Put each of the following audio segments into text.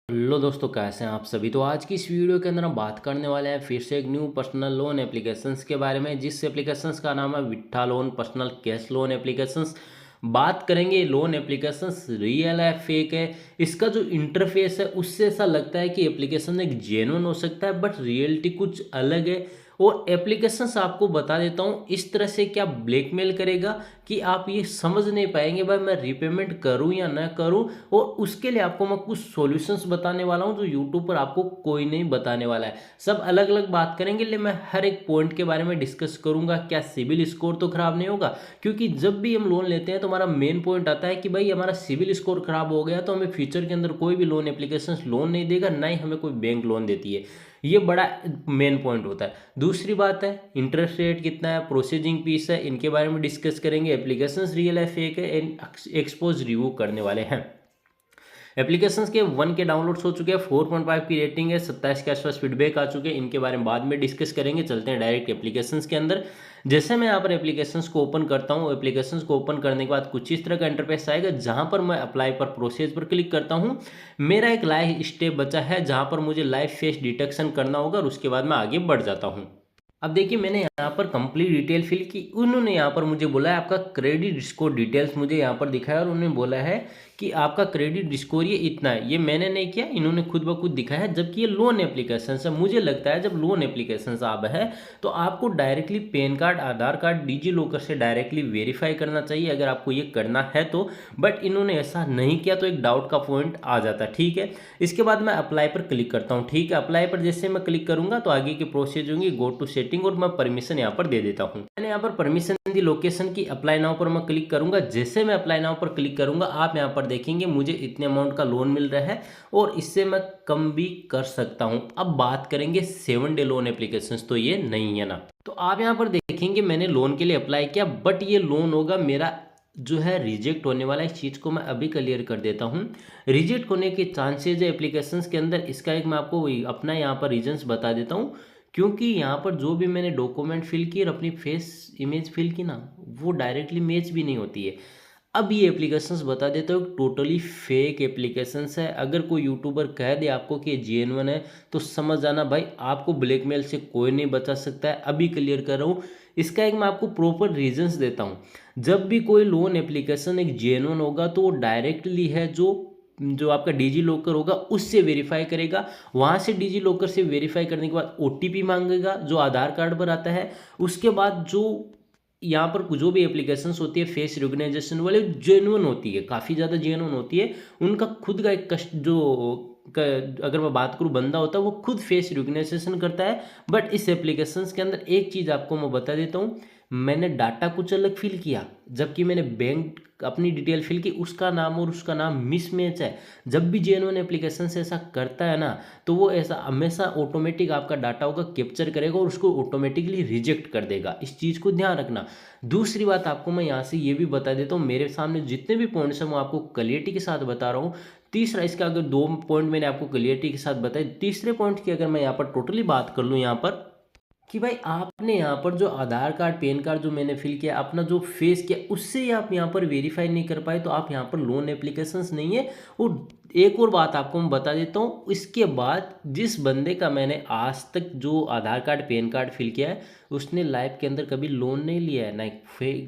Hello दोस्तों, कैसे हैं आप सभी। तो आज की इस वीडियो के अंदर हम बात करने वाले हैं फिर से एक न्यू पर्सनल लोन एप्लीकेशंस के बारे में, जिस एप्लीकेशंस का नाम है विट्ठा loan personal cash loan applications. बात करेंगे लोन एप्लीकेशंस रियल है फेक है, इसका जो इंटरफेस है उससे ऐसा लगता है कि एप्लीकेशन एक जेन्युइन हो सकता है, बट रियलिटी कुछ अलग है। और एप्लीकेशंस आपको बता देता हूँ इस तरह से क्या ब्लैकमेल करेगा कि आप ये समझ नहीं पाएंगे भाई मैं रीपेमेंट करूँ या ना करूँ। और उसके लिए आपको मैं कुछ सॉल्यूशंस बताने वाला हूँ जो यूट्यूब पर आपको कोई नहीं बताने वाला है। सब अलग अलग बात करेंगे, लेकिन मैं हर एक पॉइंट के बारे में डिस्कस करूंगा। क्या सिविल स्कोर तो खराब नहीं होगा, क्योंकि जब भी हम लोन लेते हैं तो हमारा मेन पॉइंट आता है कि भाई हमारा सिविल स्कोर खराब हो गया तो हमें फ्यूचर के अंदर कोई भी लोन एप्लीकेशन लोन नहीं देगा, ना ही हमें कोई बैंक लोन देती है। ये बड़ा मेन पॉइंट होता है। दूसरी बात है इंटरेस्ट रेट कितना है, प्रोसेसिंग फीस है, इनके बारे में डिस्कस करेंगे। एप्लीकेशंस रियल है फेक है, एक्सपोज रिव्यू करने वाले हैं। एप्लीकेशंस के 1 के डाउनलोड्स हो चुके हैं, 4.5 की रेटिंग है, 27 के आसपास फीडबैक आ चुके हैं। इनके बारे में बाद में डिस्कस करेंगे। चलते हैं डायरेक्ट एप्लीकेशंस के अंदर। जैसे मैं यहाँ पर एप्लीकेशंस को ओपन करता हूँ, एप्लीकेशंस को ओपन करने के बाद कुछ इस तरह का इंटरफेस आएगा, जहाँ पर मैं अप्लाई पर प्रोसेस पर क्लिक करता हूँ। मेरा एक लाइव स्टेप बचा है जहाँ पर मुझे लाइव फेस डिटेक्शन करना होगा और उसके बाद मैं आगे बढ़ जाता हूँ। अब देखिए मैंने यहाँ पर कंप्लीट डिटेल फिल की। उन्होंने यहाँ पर मुझे बोला है आपका क्रेडिट स्कोर डिटेल्स मुझे यहाँ पर दिखाया, और उन्होंने बोला है कि आपका क्रेडिट स्कोर ये इतना है। ये मैंने नहीं किया, इन्होंने खुद ब खुद दिखाया है। जबकि ये लोन एप्लीकेशन है, मुझे लगता है जब लोन एप्लीकेशन आप है तो आपको डायरेक्टली पैन कार्ड आधार कार्ड डिजी लॉकर से डायरेक्टली वेरीफाई करना चाहिए, अगर आपको ये करना है तो। बट इन्होंने ऐसा नहीं किया तो एक डाउट का पॉइंट आ जाता है। ठीक है, इसके बाद मैं अप्लाई पर क्लिक करता हूँ। ठीक है, अप्लाई पर जैसे मैं क्लिक करूंगा तो आगे की प्रोसेस होंगी, गो टू सेटिंग, और मैं परमिशन यहाँ पर दे देता हूँ। मैंने यहाँ पर परमिशन दी लोकेशन की, अप्लाई नाउ पर मैं क्लिक करूंगा। जैसे मैं अप्लाई नाउ पर क्लिक करूंगा आप यहाँ पर देखेंगे मुझे इतने अमाउंट का लोन मिल रहा है, और इससे मैं कम भी कर सकता हूँ। अब बात करेंगे 7 डे लोन एप्लीकेशन, तो ये नहीं है ना। तो आप यहाँ पर देखेंगे मैंने लोन के लिए अप्लाई किया, बट ये लोन होगा मेरा जो है रिजेक्ट होने वाला है। इस चीज़ को मैं अभी क्लियर कर देता हूँ। रिजेक्ट होने के चांसेज है एप्लीकेशंस के अंदर, इसका एक मैं आपको अपना यहाँ पर रीजंस बता देता हूँ। क्योंकि यहाँ पर जो भी मैंने डॉक्यूमेंट फिल की और अपनी फेस इमेज फिल की ना, वो डायरेक्टली मैच भी नहीं होती है। अब ये एप्लीकेशंस बता देता हूँ टोटली फेक एप्लीकेशंस है। अगर कोई यूट्यूबर कह दे आपको कि ये जेन्युइन है तो समझ जाना भाई आपको ब्लैकमेल से कोई नहीं बचा सकता है। अभी क्लियर कर रहा हूँ। इसका एक मैं आपको प्रॉपर रीजंस देता हूँ। जब भी कोई लोन एप्लीकेशन एक जेन्युइन होगा तो वो डायरेक्टली है जो जो आपका डिजी लॉकर होगा उससे वेरीफाई करेगा। वहाँ से डिजी लॉकर से वेरीफाई करने के बाद ओटीपी मांगेगा जो आधार कार्ड पर आता है। उसके बाद जो यहाँ पर जो भी एप्लीकेशंस होती है फेस रिकग्नाइजेशन वाले जेन्युइन होती है, काफ़ी ज़्यादा जेन्युइन होती है। उनका खुद का एक कस्ट जो अगर मैं बात करूँ बंदा होता है वो खुद फेस रिकग्नाइजेशन करता है। बट इस एप्लीकेशंस के अंदर एक चीज़ आपको मैं बता देता हूँ, मैंने डाटा कुछ अलग फिल किया, जबकि मैंने बैंक अपनी डिटेल फिल की, उसका नाम और उसका नाम मिसमैच है। जब भी जेन्युइन एप्लीकेशन से ऐसा करता है ना, तो वो ऐसा हमेशा ऑटोमेटिक आपका डाटा होगा कैप्चर करेगा और उसको ऑटोमेटिकली रिजेक्ट कर देगा। इस चीज़ को ध्यान रखना। दूसरी बात आपको मैं यहाँ से ये भी बता देता हूँ, मेरे सामने जितने भी पॉइंट्स हैं वो आपको क्लियरिटी के साथ बता रहा हूँ। तीसरा, इसका अगर 2 पॉइंट मैंने आपको क्लियरिटी के साथ बताए, तीसरे पॉइंट की अगर मैं यहाँ पर टोटली बात कर लूँ यहाँ पर कि भाई आपने यहाँ पर जो आधार कार्ड पैन कार्ड जो मैंने फिल किया, अपना जो फेस किया, उससे ही आप यहाँ पर वेरीफाई नहीं कर पाए तो आप यहाँ पर लोन एप्लीकेशंस नहीं है। और एक और बात आपको मैं बता देता हूँ, इसके बाद जिस बंदे का मैंने आज तक जो आधार कार्ड पैन कार्ड फिल किया है उसने लाइफ के अंदर कभी लोन नहीं लिया है, ना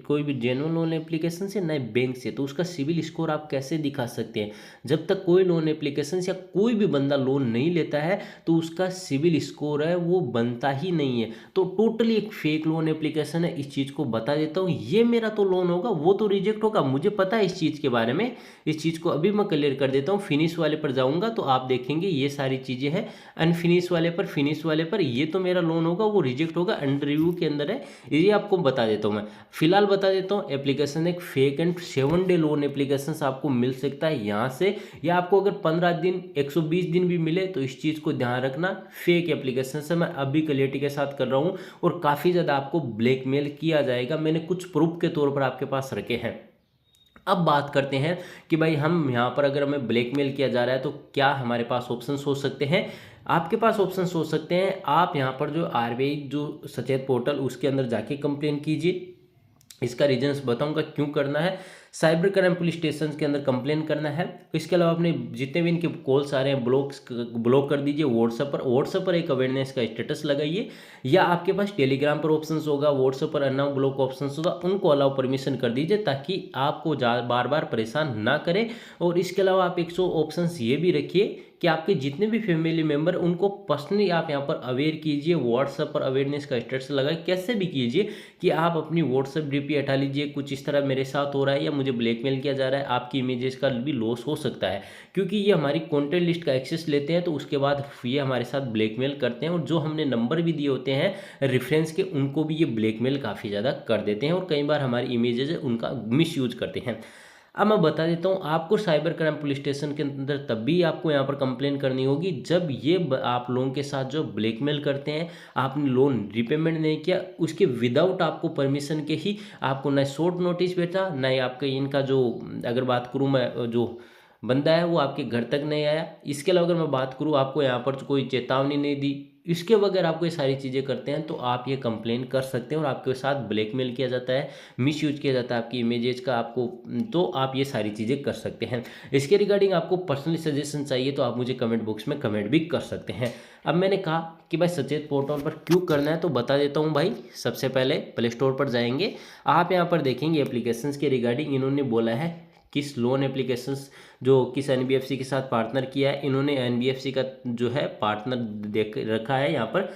कोई भी जेन्युइन लोन एप्लीकेशन से, ना बैंक से। तो उसका सिविल स्कोर आप कैसे दिखा सकते हैं। जब तक कोई लोन एप्लीकेशन या कोई भी बंदा लोन नहीं लेता है तो उसका सिविल स्कोर है वो बनता ही नहीं है। तो टोटली एक फेक लोन एप्लीकेशन है, इस चीज़ को बता देता हूँ। ये मेरा तो लोन होगा वो तो रिजेक्ट होगा, मुझे पता है इस चीज़ के बारे में। इस चीज़ को अभी मैं क्लियर कर देता हूँ। फिनिश वाले पर जाऊँगा तो आप देखेंगे ये सारी चीज़ें हैं। अनफिनिश वाले पर, फिनिश वाले पर, ये तो मेरा लोन होगा वो रिजेक्ट होगा, अंडर रिव्यू के अंदर है। ये आपको बता देता हूँ मैं। फिलहाल बता देता हूँ एप्लीकेशन एक fake and 7 day loan application आपको मिल सकता है यहाँ से, या आपको अगर 15 दिन 120 दिन भी मिले तो इस चीज़ को ध्यान रखना। फेक एप्लीकेशन से मैं अभी क्लियरिटी के साथ कर रहा हूँ और काफ़ी ज़्यादा आपको ब्लैकमेल किया जाएगा। मैंने कुछ प्रूफ के तौर पर आपके पास रखे हैं। अब बात करते हैं कि भाई हम यहाँ पर अगर हमें ब्लैकमेल किया जा रहा है तो क्या हमारे पास ऑप्शंस हो सकते हैं। आपके पास ऑप्शंस हो सकते हैं, आप यहाँ पर जो आरबीआई जो सचेत पोर्टल उसके अंदर जाके कंप्लेन कीजिए। इसका रीजंस बताऊंगा क्यों करना है। साइबर क्राइम पुलिस स्टेशन के अंदर कंप्लेन करना है। इसके अलावा अपने जितने भी इनके कॉल्स आ रहे हैं ब्लॉक कर दीजिए। व्हाट्सएप पर एक अवेयरनेस का स्टेटस लगाइए, या आपके पास टेलीग्राम पर ऑप्शंस होगा, व्हाट्सएप पर अननाउ ब्लॉक ऑप्शंस होगा, उनको अलाउ परमिशन कर दीजिए ताकि आपको बार बार परेशान ना करें। और इसके अलावा आप 100 ऑप्शंस ये भी रखिए कि आपके जितने भी फैमिली मेंबर उनको पर्सनली आप यहाँ पर अवेयर कीजिए। व्हाट्सएप पर अवेयरनेस का स्टेटस लगाए, कैसे भी कीजिए कि आप अपनी व्हाट्सएप डीपी हटा लीजिए, कुछ इस तरह मेरे साथ हो रहा है या मुझे ब्लैकमेल किया जा रहा है, आपकी इमेजेस का भी लॉस हो सकता है, क्योंकि ये हमारी कॉन्टैक्ट लिस्ट का एक्सेस लेते हैं तो उसके बाद ये हमारे साथ ब्लैकमेल करते हैं। और जो हमने नंबर भी दिए होते हैं रेफरेंस के, उनको भी ये ब्लैकमेल काफ़ी ज़्यादा कर देते हैं और कई बार हमारी इमेजेस है उनका मिसयूज करते हैं। अब मैं बता देता हूँ आपको, साइबर क्राइम पुलिस स्टेशन के अंदर तब भी आपको यहाँ पर कंप्लेन करनी होगी जब ये आप लोगों के साथ जो ब्लैकमेल करते हैं, आपने लोन रिपेमेंट नहीं किया, उसके विदाउट आपको परमिशन के ही आपको न शॉर्ट नोटिस भेजा, न ही आपके इनका जो, अगर बात करूँ मैं, जो बंदा है वो आपके घर तक नहीं आया। इसके अलावा अगर मैं बात करूँ आपको यहाँ पर कोई चेतावनी नहीं दी, इसके बगैर आपको ये सारी चीज़ें करते हैं तो आप ये कंप्लेन कर सकते हैं और आपके साथ ब्लैकमेल किया जाता है, मिसयूज किया जाता है आपकी इमेजेस का आपको, तो आप ये सारी चीज़ें कर सकते हैं। इसके रिगार्डिंग आपको पर्सनली सजेशन चाहिए तो आप मुझे कमेंट बॉक्स में कमेंट भी कर सकते हैं। अब मैंने कहा कि भाई सचेत पोर्टल पर क्यों करना है तो बता देता हूँ भाई। सबसे पहले प्ले स्टोर पर जाएंगे, आप यहाँ पर देखेंगे एप्लीकेशंस के रिगार्डिंग इन्होंने बोला है किस लोन एप्लीकेशंस जो किस एनबीएफसी के साथ पार्टनर किया है। इन्होंने एनबीएफसी का जो है पार्टनर देख रखा है यहाँ पर,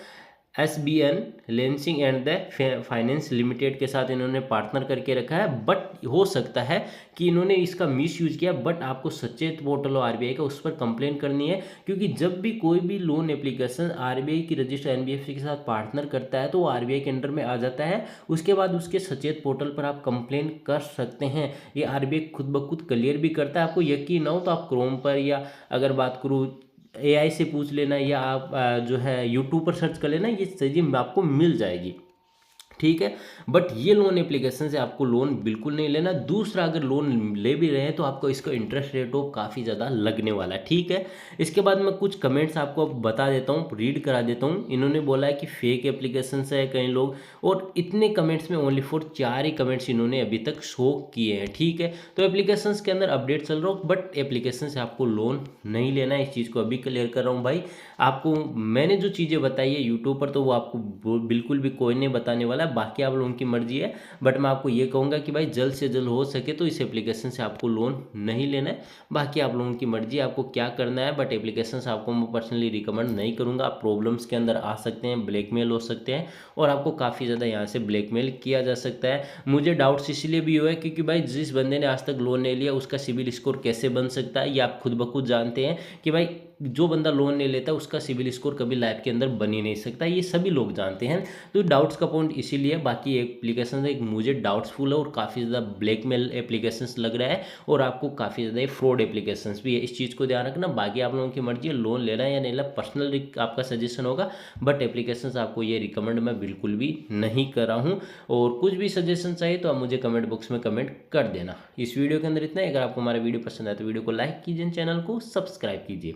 SBN lensing and the finance limited के साथ इन्होंने पार्टनर करके रखा है। बट हो सकता है कि इन्होंने इसका मिस यूज किया, बट आपको सचेत पोर्टल और RBI का उस पर कंप्लेन करनी है, क्योंकि जब भी कोई भी लोन एप्लीकेशन RBI की रजिस्टर एनबीएफसी के साथ पार्टनर करता है तो वो RBI के अंडर में आ जाता है। उसके बाद उसके सचेत पोर्टल पर आप कंप्लेन कर सकते हैं। ये RBI खुद ब खुद क्लियर भी करता है। आपको यकीन ना हो तो आप क्रोम पर, या अगर बात करूँ AI से पूछ लेना, या आप जो है यूट्यूब पर सर्च कर लेना, ये चीज़ें आपको मिल जाएगी, ठीक है। बट ये लोन एप्लीकेशन से आपको लोन बिल्कुल नहीं लेना। दूसरा, अगर लोन ले भी रहे हैं तो आपको इसका इंटरेस्ट रेट हो काफ़ी ज़्यादा लगने वाला है, ठीक है। इसके बाद मैं कुछ कमेंट्स आपको बता देता हूँ, रीड करा देता हूँ। इन्होंने बोला है कि फेक एप्लीकेशन है कई लोग, और इतने कमेंट्स में ओनली फॉर 4 ही कमेंट्स इन्होंने अभी तक शो किए हैं, ठीक है। तो एप्लीकेशन के अंदर अपडेट चल रहा हो, बट एप्लीकेशन से आपको लोन नहीं लेना है, इस चीज़ को अभी क्लियर कर रहा हूँ भाई। आपको मैंने जो चीज़ें बताई है यूट्यूब पर तो वो आपको बिल्कुल भी कोई नहीं बताने वाला, बाकी आप लोगों की मर्जी है। बट मैं आपको ये कहूँगा कि भाई जल्द से जल्द हो सके तो इस एप्लीकेशन से आपको लोन नहीं लेना है। बाकी आप लोगों की मर्जी है आपको क्या करना है, बट एप्लीकेशन से आपको मैं पर्सनली रिकमेंड नहीं करूँगा। आप प्रॉब्लम्स के अंदर आ सकते हैं, ब्लैकमेल हो सकते हैं, और आपको काफ़ी ज़्यादा यहाँ से ब्लैकमेल किया जा सकता है। मुझे डाउट्स इसलिए भी हुआ है क्योंकि भाई जिस बंदे ने आज तक लोन नहीं लिया उसका सिबिल स्कोर कैसे बन सकता है, ये आप खुद ब खुद जानते हैं कि भाई जो बंदा लोन नहीं लेता उसका सिबिल स्कोर कभी लाइफ के अंदर बन ही नहीं सकता, ये सभी लोग जानते हैं। तो डाउट्स का पॉइंट इसीलिए, बाकी एप्लीकेशन एक मुझे डाउट्सफुल है और काफ़ी ज़्यादा ब्लैकमेल एप्लीकेशंस लग रहा है, और आपको काफ़ी ज़्यादा फ्रॉड एप्लीकेशंस भी है, इस चीज़ को ध्यान रखना। बाकी आप लोगों की मर्जी है लोन लेना है या नहीं लेना, पर्सनल आपका सजेशन होगा, बट एप्लीकेशंस आपको ये रिकमेंड मैं बिल्कुल भी नहीं कर रहा हूँ। और कुछ भी सजेशन चाहिए तो आप मुझे कमेंट बॉक्स में कमेंट कर देना। इस वीडियो के अंदर इतना ही। अगर आपको हमारा वीडियो पसंद आए तो वीडियो को लाइक कीजिए, चैनल को सब्सक्राइब कीजिए।